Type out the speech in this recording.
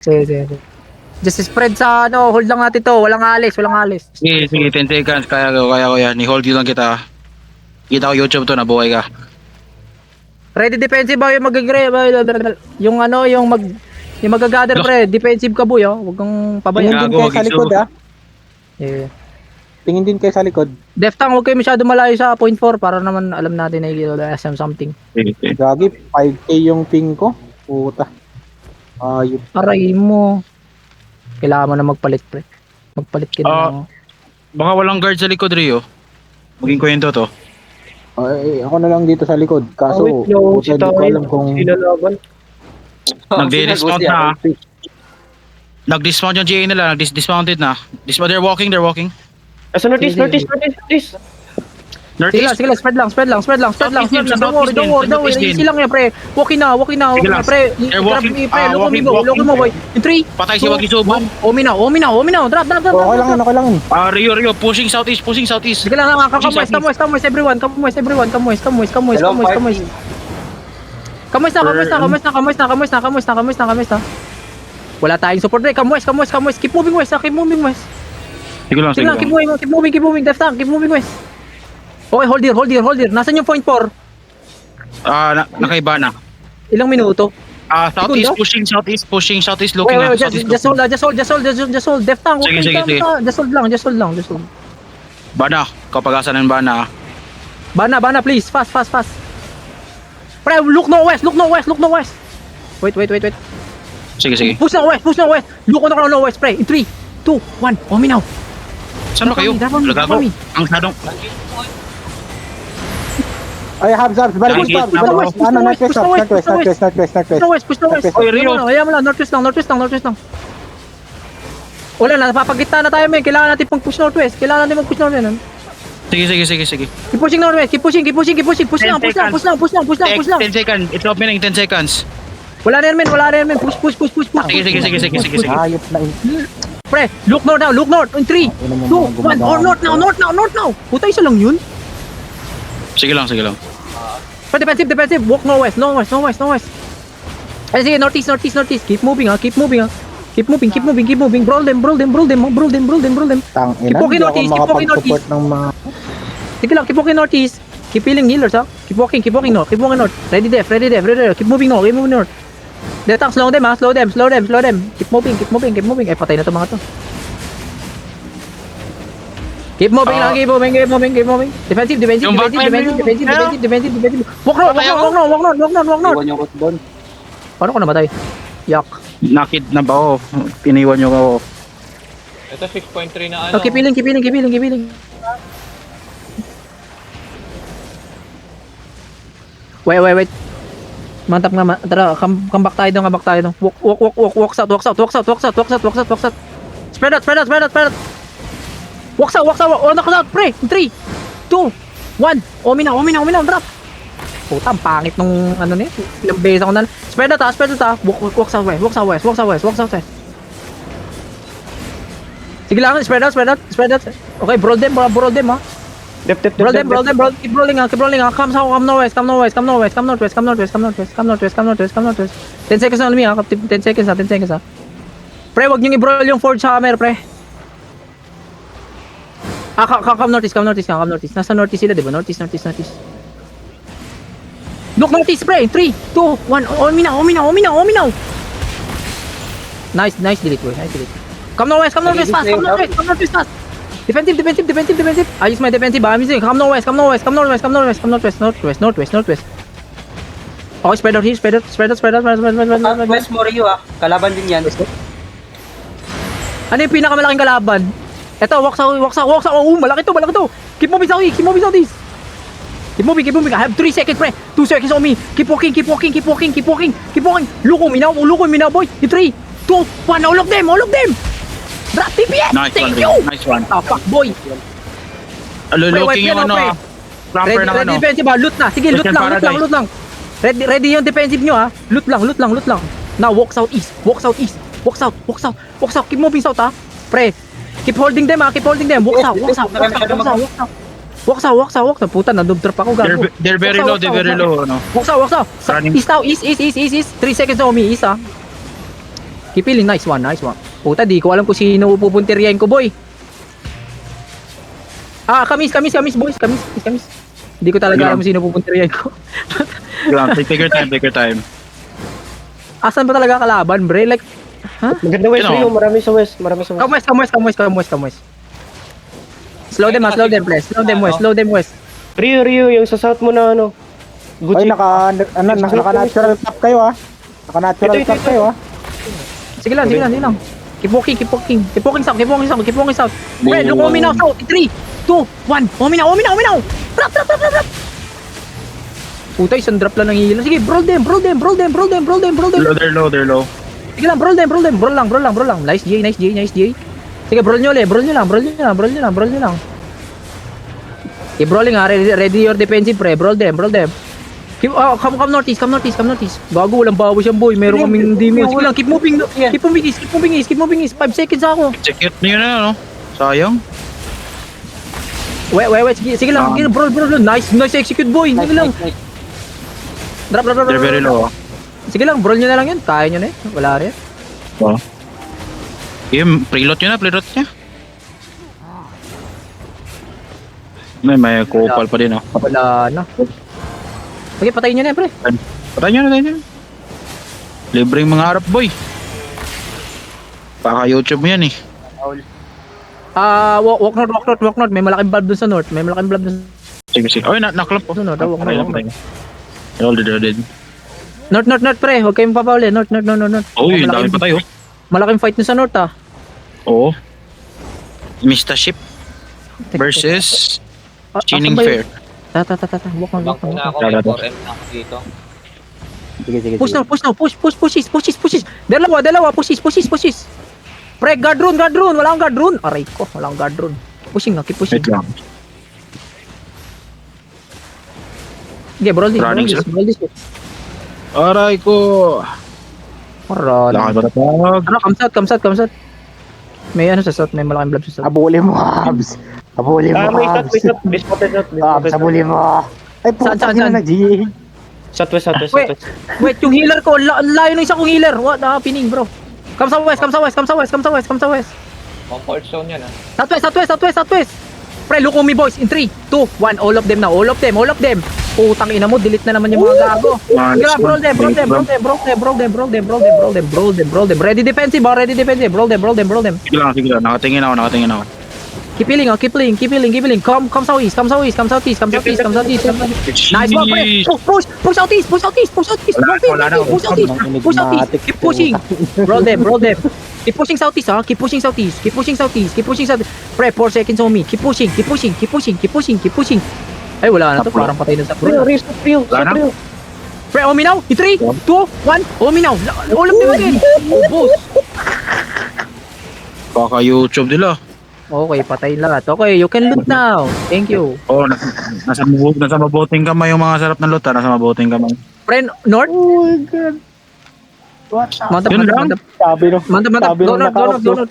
Sige, sige, sige. Just spread sa ano, hold lang natin to. Walang alis, walang alis. Sige, 10 seconds. Kaya ko yan. I-hold you lang kita. Kita ko YouTube to, nabuhay ka. Ready defensive ba yung yung ano, yung magagather pre, defensive ka boy, oh. Huwag kang Tingin pabayaan. din Gago, kayo sa likod ah. Yeah. Tingin din kayo sa likod. Deftang, huwag kayo masyado malayo sa point 4 para naman alam natin na SM something. Sige, sige. Gagi, 5k yung ping ko. Puta. Ayun. Aray mo. Kailangan mo na magpalit pre. Magpalit ka na. Baka walang guard sa likod, Rio. Maging kwento to. Ay, ako na lang dito sa likod. Kaso, si hindi ko alam kung... Nagdi-dismount na. Nag-dismount yung GA nila. Nag-dismounted na. They're walking. Asa northeast. Sige lang, spread lang. Don't worry. Easy lang yan, pre. Walking na, Sige lang. pre. They're walking. Walking. Lokin mo, boy. In 3, Patay si Wagisubo. Omi na. Drop. Okay lang yun. Rio. Pushing southeast. Sige lang, kamoys, everyone. Kamoys na. Wala tayong support, pre. Kamoys. Keep moving west. Sige lang. Keep moving. Left tank, keep moving west. Okay, hold here. Nasaan yung point 4? Nakaiba na. Ilang minuto? Southeast, Segundo? pushing southeast, looking Wait, at just hold. Left tank, Sige. Just hold lang. Bana, kapag-asa ng Bana. Bana, please. Fast. Pre, look no west. Wait. Sige. Push na west. Look on the west, pre. In 3, 2, 1. Omi now. Saan ba kayo? Lagago. Ang sadong. Ay, Habs, balik Push Habs. na Ano, northwest. Push na west. Oy, Rio. Ayaw mo lang. Northwest lang. Wala na, napapagitna na tayo, men. Kailangan natin pang push northwest. Sige. Keep pushing northwest. Keep pushing. Push lang. 10 seconds. It's opening 10 seconds. Wala na yan, men. Push. Sige. Ayop na yun. Pre, look north. In 3, 2, 1. Or north now. Puta, isa lang yun. Sige lang. Pre, defensive. Walk no west. Ay, sige, northeast. Keep moving. Keep moving. Brawl them. Tang Keep ina, walking hindi ako northeast, makapag-support ng mga... Sige lang, keep walking northeast. Keep healing healers, ha. Keep walking north. Ready def. Keep moving north. Detang, slow them. Keep moving. Ay, patay na to mga to. Keep moving. Defensive. Walk north. Iwan yung kutbon. Paano ko namatay? Yak. Nakid na ba ako? Piniwan nyo ako. Ito 6.3 na ano. Oh, keep healing. Wait. Mantap nga. Tara, come back tayo doon. Walk out. Spread out. Walk out. Oh, knock out, pre. 3, 2, 1. Omi na. Drop. Puta, ang pangit nung ano niya. Ilang beses ako na. Spread out. Walk out west. Sige lang, spread out. Okay, brawl them, ha. Dep. Brawl them. Keep rolling, ha. Come northwest. 10 seconds na alam ha. 10 seconds, ha. Pre, wag niyong i-brawl yung Forge Hammer, pre. Come northeast. Nasa northeast sila, diba? Northeast. Look northeast, pre. 3, 2, 1. Omi now. Nice delete, boy. Come northwest fast. Defensive. I use my defensive. I'm using. Come northwest. Northwest. Okay, spread out here. West Morio kalaban din yan. Ano yung pinakamalaking kalaban? Ito, walk out. Oh, malaki to. Keep moving southeast. Keep moving. I have 3 seconds, pre. 2 seconds on me. Keep walking. Look on me now, boy. In 3, 2, 1. All of them. Drop TPS. Thank you. Nice one. Oh, fuck, boy. Looking yung ano. Clamper ng Ready ano. defensive, ha. Loot na. Sige, loot lang. Ready yung defensive nyo, ha. Loot lang. Now, walk southeast. Walk out. Keep moving south, ha. Pre, keep holding them. Walk out. Puta, nadog-drop ako, gago. They're very low. Walk out. Running. East. 3 seconds on me, east, ha. Keep healing. Nice one, nice one. Puta, di ko alam kung sino pupuntiryahin ko, boy. Ah, kamis, boys. Kamis. Hindi ko talaga alam kung sino pupuntiryahin ko. Take your time, take your time. Asan ba talaga kalaban, bre? Like, ha? Maganda west, Sino? Rio. Marami sa west. Come west. Slow them, please. Slow them west. Rio, yung sa south mo na ano. Ay, Gucci. naka-natural top kayo ah. Naka-natural Ito. top kayo ah. Sige lang. Keep walking south. Red, look, uminaw south. 3, 2, 1. Uminaw. Trap. Puta, isang drop lang ng hila. Sige, brawl them. They're low. Sige lang, brawl lang. Nice J. Sige, brawl nyo lang. Keep brawling ha. Ready your defensive pre. Brawl them. Keep, come northeast. Gago, walang bawas yan boy. Meron kaming demons. Sige lang, keep moving east. 5 seconds ako. Execute niyo na, no? Sayang. Wait. Sige lang, brawl. Nice execute boy. Sige lang. Drop. They're very low. Sige lang, brawl nyo na lang yun. Kaya nyo na eh. Wala rin. Oh. Preload niya. May kupal pa din, oh. Wala na. Sige, patayin nyo na pre. Patay niyo na. Libreng mga harap, boy. Baka YouTube mo yan, eh. Walk north. May malaking bulb dun sa north. Sige. Oy, naklap ko. Sunod, walk north. All dead. North pre. Huwag kayong papauli. North. Uy, ang dami pa tayo. Malaking fight dun sa north ah. Oo. Mista Ship versus Chining Fair. Tata. Walk Bangko north. na ako, Tara, may tara. 4M na ako dito. Sige. Push now. Pushes. Dalawa. Pushes. Pre, guard rune. Wala akong guard rune. Aray ko, wala akong guard rune. Pushing na, keep pushing. Wait lang. Okay, brawl Running, this. Aray ko. Maral. Lakad ba natawag? Ano, come south. May ano sa south, may malaking blob sa south. Abuli mo, Habs. May shot. Dismounted shot. Abuli mo. Ay, Saan? puta na G. Southwest. Wait, yung healer ko, layo ng isa kong healer. What happening, bro? Come sa west. Comfort zone yan ah. Southwest. Pre, look on me boys. In 3, 2, 1. All of them na. All of them. Putang ina mo, delete na naman yung mga gago. Sige lang, brawl them. Ready defensive. Brawl them. Sige lang. Nakatingin ako. Keep healing. Come southeast. Nice one, pre. Push southeast. Wala na. Push southeast. Keep pushing. Brawl them. Keep pushing southeast, ha? Keep pushing southeast. Pre, 4 seconds on me. Keep pushing. Ay, wala na to. Parang patay na sa bro. Rio. Wala na. Pre, uminaw. In 3, 2, 1. Uminaw. All of them again. Boss. Baka YouTube nila. Okay, patay lahat. Okay, you can loot now. Thank you. Oo, nasa mabuting kamay yung mga sarap na luta. Nasa mabuting kamay. Friend, north? Oh my God. Mantap. Yun lang. Sabi no. Mantap. Sabi Go nung north.